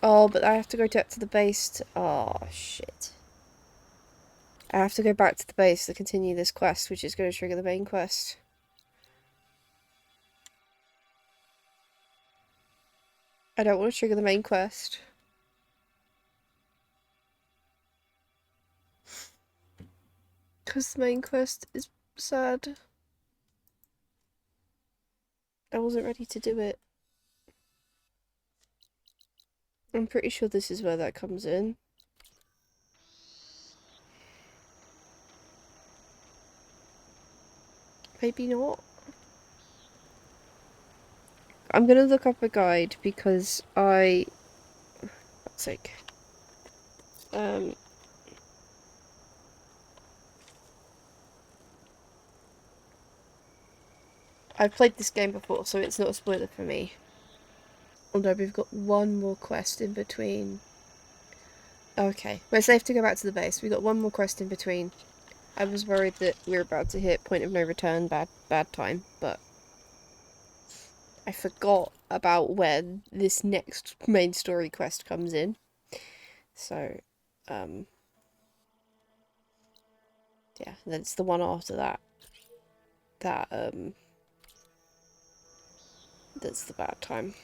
Oh, but I have to go back to the base to... Oh, shit. I have to go back to the base to continue this quest, which is going to trigger the main quest. I don't want to trigger the main quest. Because the main quest is sad. I wasn't ready to do it. I'm pretty sure this is where that comes in. Maybe not. I'm gonna look up a guide because I... Fuck's sake. I've played this game before, so it's not a spoiler for me. Although we've got one more quest in between. Okay, we're safe to go back to the base. We've got one more quest in between. I was worried that we were about to hit point of no return, bad time, but I forgot about where this next main story quest comes in. So, yeah, that's the one after that. That's the bad time.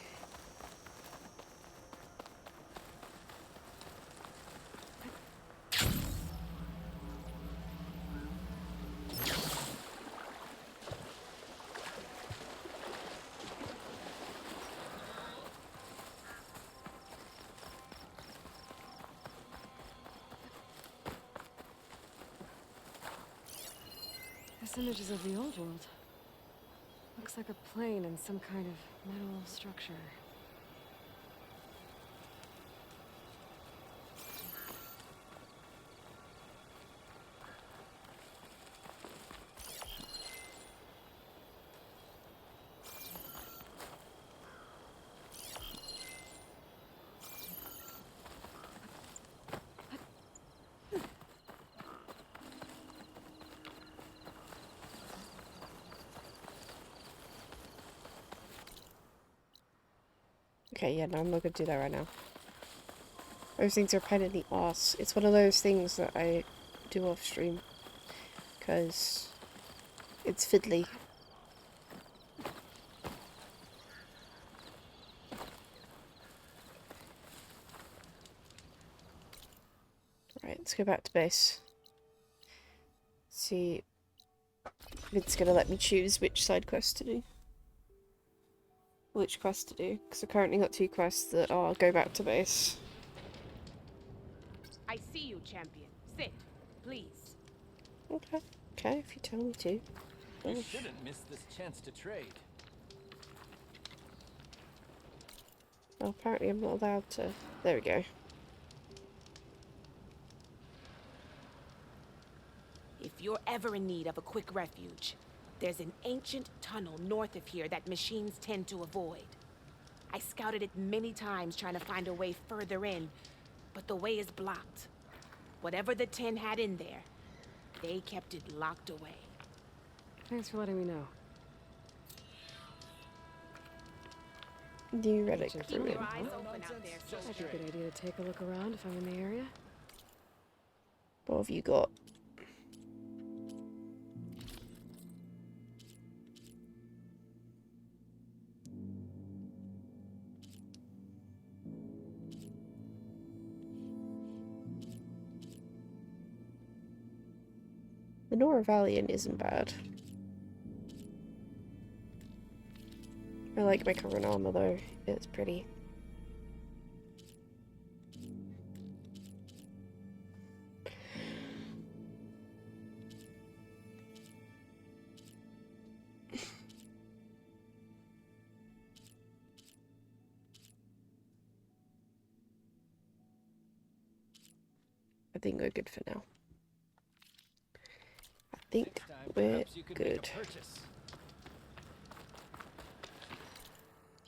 This image is of the old world. Looks like a plane and some kind of metal structure. Okay, yeah, no, I'm not gonna do that right now. Those things are a pain in the arse. It's one of those things that I do off stream. Because it's fiddly. Right, let's go back to base. See if it's gonna let me choose which side quest to do. Which quest to do, because I've currently got two quests that are go back to base. I see you, champion. Sit, please. Okay, okay, if you tell me to. You shouldn't miss this chance to trade. Well, apparently I'm not allowed to. There we go. If you're ever in need of a quick refuge, there's an ancient tunnel north of here that machines tend to avoid. I scouted it many times trying to find a way further in, but the way is blocked. Whatever the 10 had in there, they kept it locked away. Thanks for letting me know. New relic Keep ruin. your eyes open out there, Might be soldier. a good idea to take a look around if I'm in the area. What have you got? The Nora Valiant isn't bad. I like my current armor though, it's pretty. I think we're good for now. I think we're good.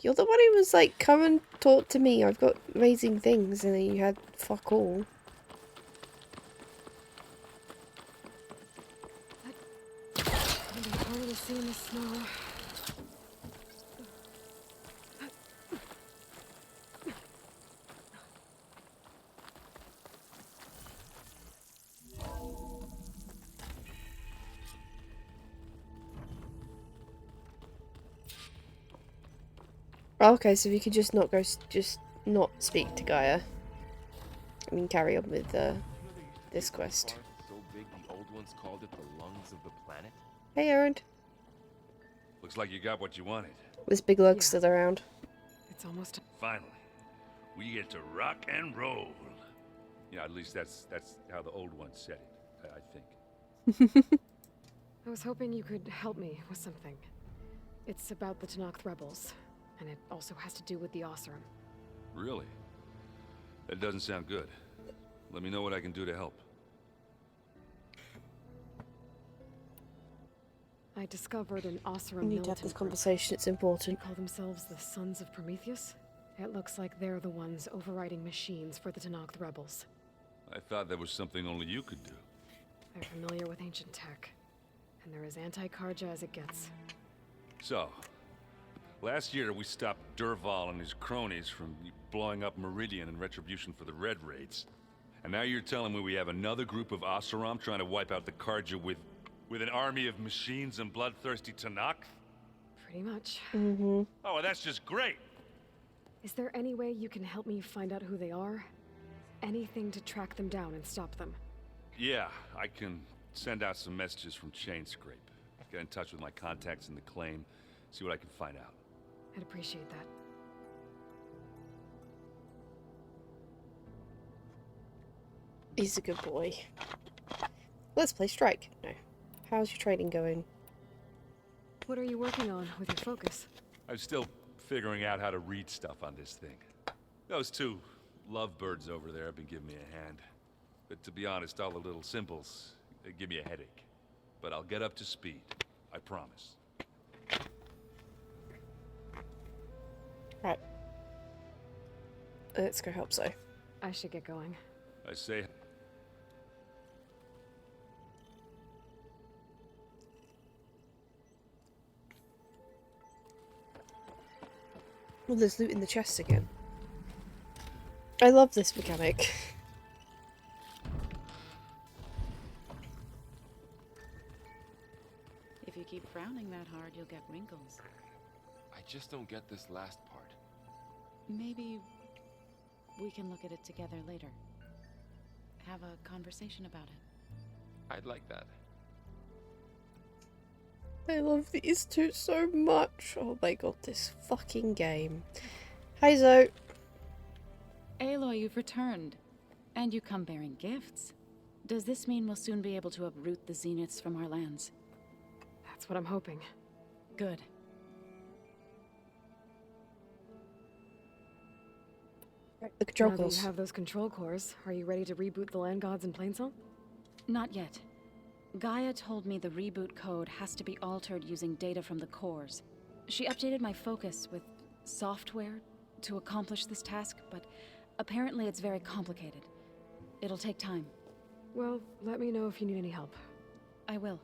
You're the one who was like, come and talk to me, I've got amazing things, and then you had fuck all. It'll be harder to see in the snow. Oh, okay, so if you could just not go, just not speak to Gaia. I mean, carry on with this quest. So big the old ones called it the lungs of the planet. Hey, Aaron. Looks like you got what you wanted. This big lug's Yeah. still around. It's almost... Finally, we get to rock and roll. Yeah, at least that's how the old ones said it, I think. I was hoping you could help me with something. It's about the Tanakh rebels, and it also has to do with the Oseram. Really? That doesn't sound good. Let me know what I can do to help. I discovered an Oseram We need to have militant this group. conversation, it's They important. call themselves the Sons of Prometheus. It looks like they're the ones overriding machines for the Tanakh rebels. I thought that was something only you could do. They're familiar with ancient tech, and they're as anti-Karja as it gets. So, last year we stopped Durval and his cronies from blowing up Meridian in retribution for the Red Raids. And now you're telling me we have another group of Oseram trying to wipe out the Karja with an army of machines and bloodthirsty Tanakh? Pretty much. Mm-hmm. Oh, well, that's just great! Is there any way you can help me find out who they are? Anything to track them down and stop them? Yeah, I can send out some messages from Chainscrape. Get in touch with my contacts in the claim, see what I can find out. I'd appreciate that. He's a good boy. Let's play Strike. No. How's your training going? What are you working on with your focus? I'm still figuring out how to read stuff on this thing. Those two lovebirds over there have been giving me a hand. But to be honest, all the little symbols, they give me a headache. But I'll get up to speed. I promise. Right. Let's go help so. I should get going. I say... Well, there's loot in the chest again. I love this mechanic. If you keep frowning that hard, you'll get wrinkles. I just don't get this last part. Maybe we can look at it together later. Have a conversation about it. I'd like that. I love these two so much. Oh my god, this fucking game. Hi Zoe. Aloy, you've returned. And you come bearing gifts. Does this mean we'll soon be able to uproot the Zeniths from our lands? That's what I'm hoping. Good. The control Now that cores. you have those control cores, are you ready to reboot the land gods in Plainsong? Not yet. Gaia told me the reboot code has to be altered using data from the cores. She updated my focus with software to accomplish this task, but apparently it's very complicated. It'll take time. Well, let me know if you need any help. I will.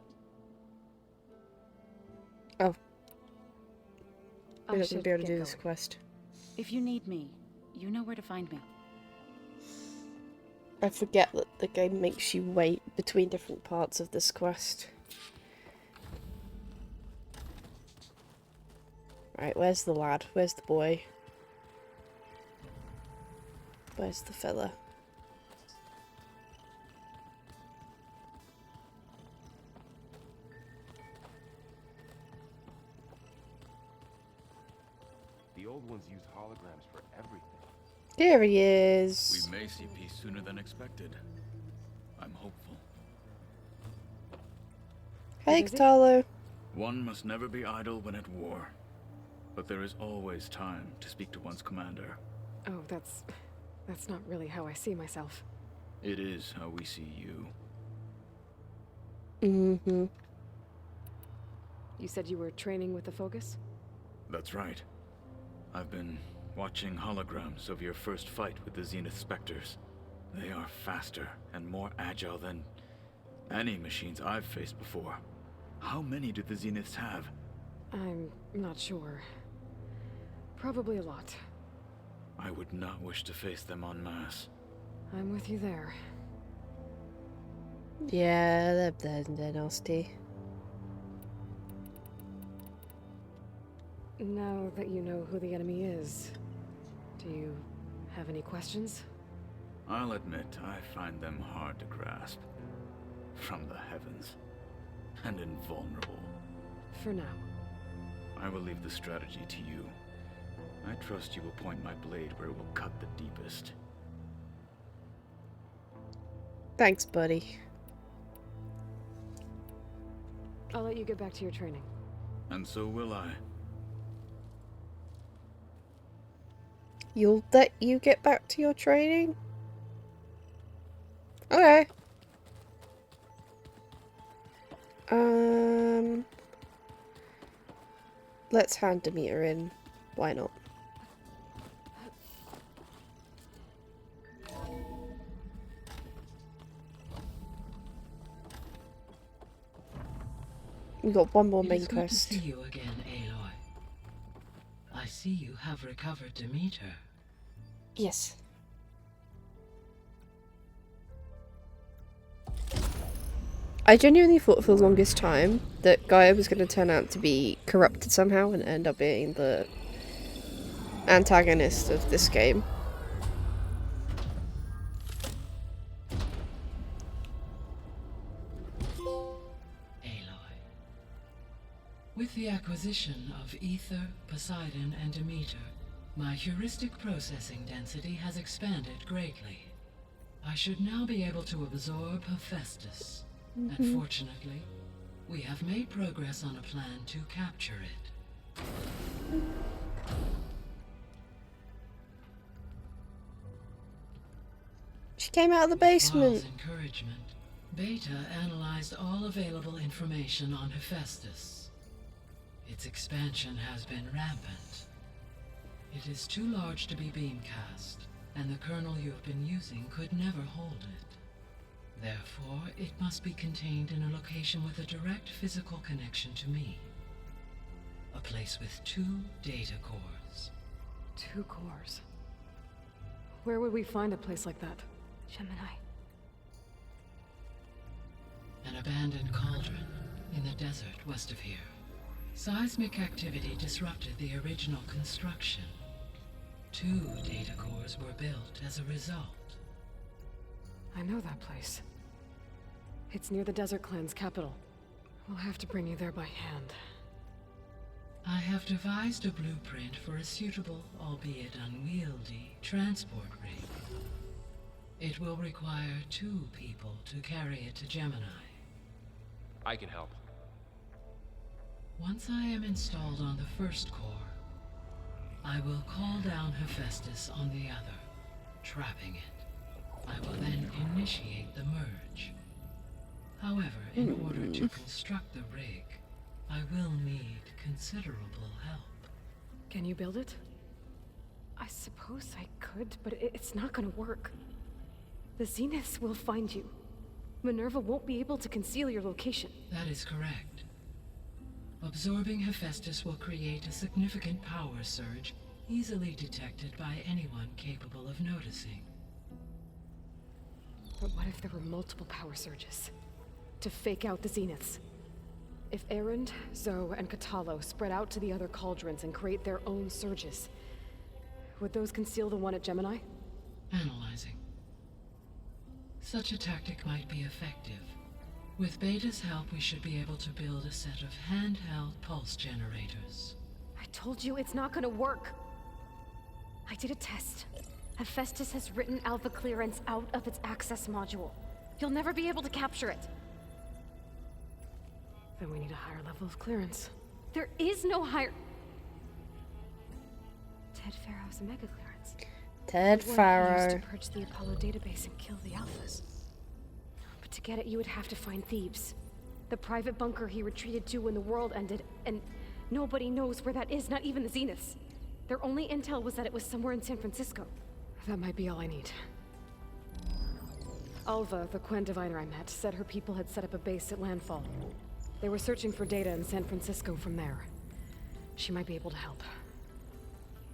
Oh, I we're not going should to be able to get do this going. quest. If you need me, you know where to find me. I forget that the game makes you wait between different parts of this quest. Right, where's the lad? Where's the boy? Where's the fella? The old ones used holograms for everything. Here he is. We may see peace sooner than expected. I'm hopeful. Hey, busy? Katalo. One must never be idle when at war. But there is always time to speak to one's commander. Oh, that's not really how I see myself. It is how we see you. Mm-hmm. You said you were training with the focus? That's right. I've been watching holograms of your first fight with the Zenith Spectres. They are faster and more agile than any machines I've faced before. How many do the Zeniths have? I'm not sure. Probably a lot. I would not wish to face them en masse. I'm with you there. Yeah, they're nasty. Now that you know who the enemy is, do you have any questions? I'll admit, I find them hard to grasp. From the heavens. And invulnerable. For now. I will leave the strategy to you. I trust you will point my blade where it will cut the deepest. Thanks, buddy. I'll let you get back to your training. And so will I. You'll let you get back to your training? Okay. Let's hand Demeter in. Why not? We got one more main It's quest. good to see you again, Aloy. I see you have recovered Demeter. Yes. I genuinely thought for the longest time that Gaia was going to turn out to be corrupted somehow and end up being the antagonist of this game. Aloy. With the acquisition of Ether, Poseidon, and Demeter, my heuristic processing density has expanded greatly. I should now be able to absorb Hephaestus. And fortunately, we have made progress on a plan to capture it. She came out of the With basement. Varl's encouragement, Beta analyzed all available information on Hephaestus. Its expansion has been rampant. It is too large to be beamcast, and the kernel you have been using could never hold it. Therefore, it must be contained in a location with a direct physical connection to me. A place with 2 data cores. 2 cores. Where would we find a place like that? Gemini. An abandoned cauldron in the desert west of here. Seismic activity disrupted the original construction. 2 data cores were built as a result. I know that place. It's near the Desert Clan's capital. We'll have to bring you there by hand. I have devised a blueprint for a suitable, albeit unwieldy, transport rig. It will require 2 people to carry it to Gemini. I can help. Once I am installed on the first core, I will call down Hephaestus on the other, trapping it. I will then initiate the merge. However, in order to construct the rig, I will need considerable help. Can you build it? I suppose I could, but it's not gonna work. The Zeniths will find you. Minerva won't be able to conceal your location. That is correct. Absorbing Hephaestus will create a significant power surge, easily detected by anyone capable of noticing. But what if there were multiple power surges? To fake out the Zeniths? If Erend, Zoe, and Katalo spread out to the other cauldrons and create their own surges, would those conceal the one at Gemini? Analyzing. Such a tactic might be effective. With Beta's help, we should be able to build a set of handheld pulse generators. I told you it's not gonna work. I did a test. Hephaestus has written Alpha clearance out of its access module. You'll never be able to capture it. Then we need a higher level of clearance. There is no higher... Ted Pharaoh's a mega clearance. Ted The one he Pharaoh. used to purge the Apollo database and kill the Alphas. But to get it, you would have to find Thebes. The private bunker he retreated to when the world ended, and nobody knows where that is, not even the Zeniths. Their only intel was that it was somewhere in San Francisco. That might be all I need. Alva, the Quen diviner I met, said her people had set up a base at Landfall. They were searching for data in San Francisco from there. She might be able to help.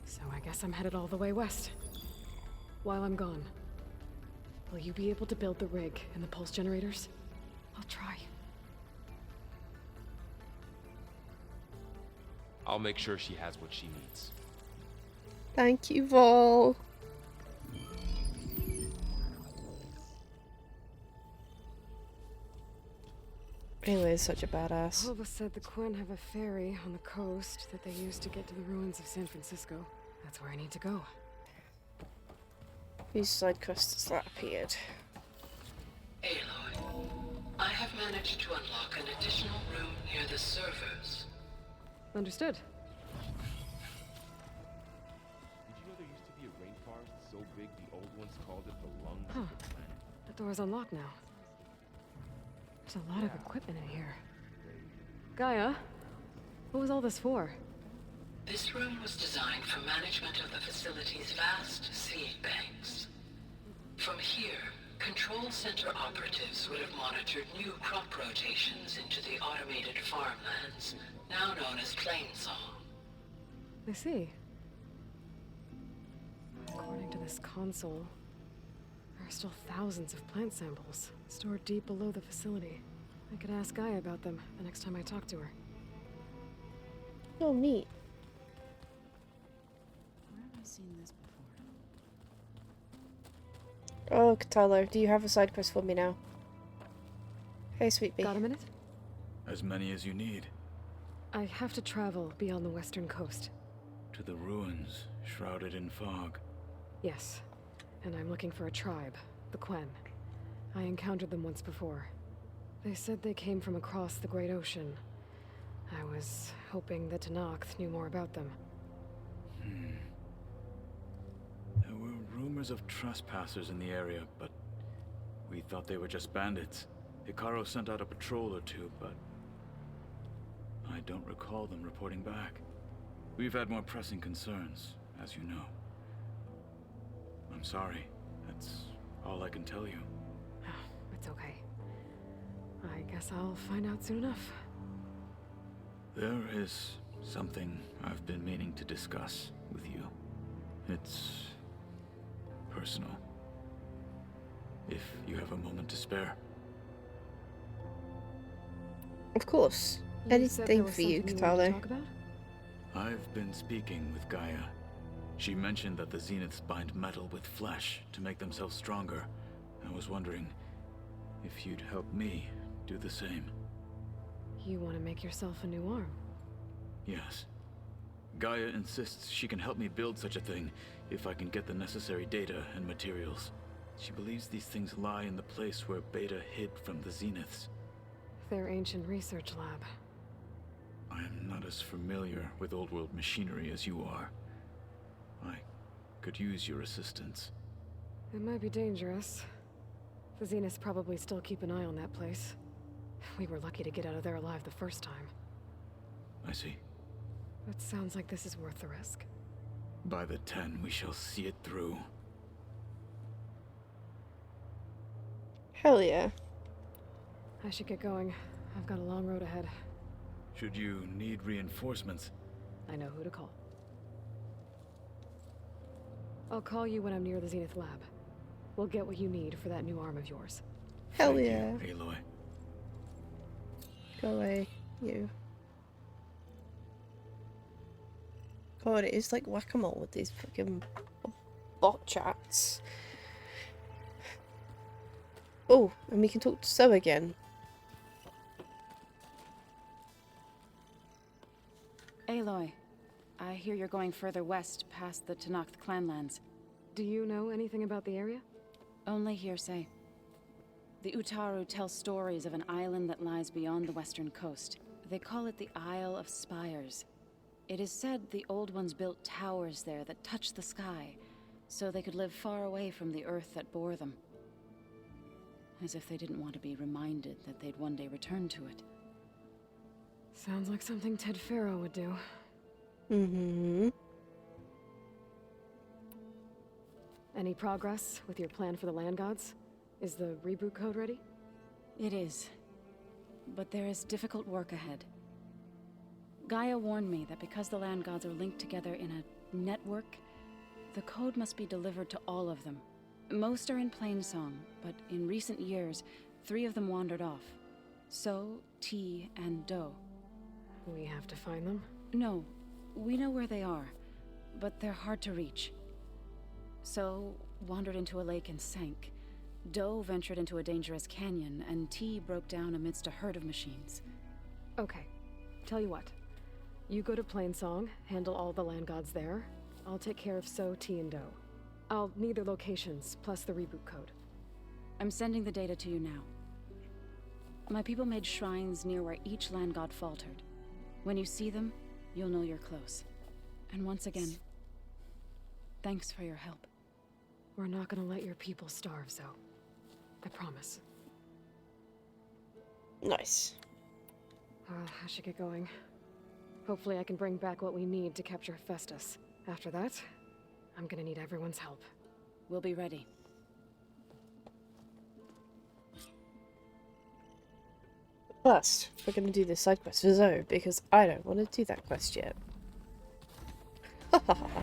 So I guess I'm headed all the way west. While I'm gone, will you be able to build the rig and the pulse generators? I'll try. I'll make sure she has what she needs. Thank you, Vol. Aloy is such a badass. Alva said the Quen have a ferry on the coast that they use to get to the ruins of San Francisco. That's where I need to go. These side quests that appeared. Aloy, I have managed to unlock an additional room near the servers. Understood. Did you know there used to be a rainforest so big the old ones called it the lungs of the planet? The door's unlocked now. There's a lot of equipment in here. Gaia, what was all this for? This room was designed for management of the facility's vast seed banks. From here, control center operatives would have monitored new crop rotations into the automated farmlands, now known as Plainsong. I see. According to this console, there are still thousands of plant samples stored deep below the facility. I could ask Gaia about them the next time I talk to her. Oh, neat. Where have I seen this before? Oh, Katalo, do you have a side quest for me now? Hey, sweet bee. Got a minute? As many as you need. I have to travel beyond the western coast. To the ruins, shrouded in fog. Yes, and I'm looking for a tribe, the Quen. I encountered them once before. They said they came from across the Great Ocean. I was hoping that Tenakth knew more about them. There were rumors of trespassers in the area, but we thought they were just bandits. Hikaru sent out a patrol or two, but I don't recall them reporting back. We've had more pressing concerns, as you know. I'm sorry. That's all I can tell you. It's okay. I guess I'll find out soon enough. There is something I've been meaning to discuss with you. It's personal. If you have a moment to spare. Of course. You said there Anything was for you, something wanted to Katalo. talk about? I've been speaking with Gaia. She mentioned that the Zeniths bind metal with flesh to make themselves stronger. I was wondering if you'd help me do the same. You want to make yourself a new arm? Yes. Gaia insists she can help me build such a thing if I can get the necessary data and materials. She believes these things lie in the place where Beta hid from the Zeniths. Their ancient research lab. I am not as familiar with old world machinery as you are. I could use your assistance. It might be dangerous. The Zeniths probably still keep an eye on that place. We were lucky to get out of there alive the first time. I see. It sounds like this is worth the risk. By the 10, we shall see it through. Hell yeah. I should get going. I've got a long road ahead. Should you need reinforcements, I know who to call. I'll call you when I'm near the Zenith lab. We'll get what you need for that new arm of yours. Hell thank yeah. you, Aloy. Go away, you. God, it is like whack-a-mole with these fucking bot chats. Oh, and we can talk to So again. Aloy, I hear you're going further west past the Tenakth clanlands. Do you know anything about the area? Only hearsay. The Utaru tell stories of an island that lies beyond the western coast. They call it the Isle of Spires. It is said the Old Ones built towers there that touch the sky, so they could live far away from the earth that bore them. As if they didn't want to be reminded that they'd one day return to it. Sounds like something Ted Farrow would do. Mm-hmm. Any progress with your plan for the land gods? Is the reboot code ready? It is. But there is difficult work ahead. Gaia warned me that because the land gods are linked together in a network, the code must be delivered to all of them. Most are in Plainsong, but in recent years, 3 of them wandered off. So, T, and Do. We have to find them? No, We know where they are, but they're hard to reach. So, wandered into a lake and sank. Doe ventured into a dangerous canyon, and T broke down amidst a herd of machines. Okay, tell you what. You go to Plainsong, handle all the land gods there. I'll take care of So, T, and Doe. I'll need their locations, plus the reboot code. I'm sending the data to you now. My people made shrines near where each land god faltered. When you see them, you'll know you're close. And once again, thanks for your help. We're not gonna let your people starve, Zo. I promise. Nice. I should get going. Hopefully I can bring back what we need to capture Hephaestus. After that, I'm gonna need everyone's help. We'll be ready. First, we're going to do this side quest for Zoe, because I don't want to do that quest yet. Ha ha ha.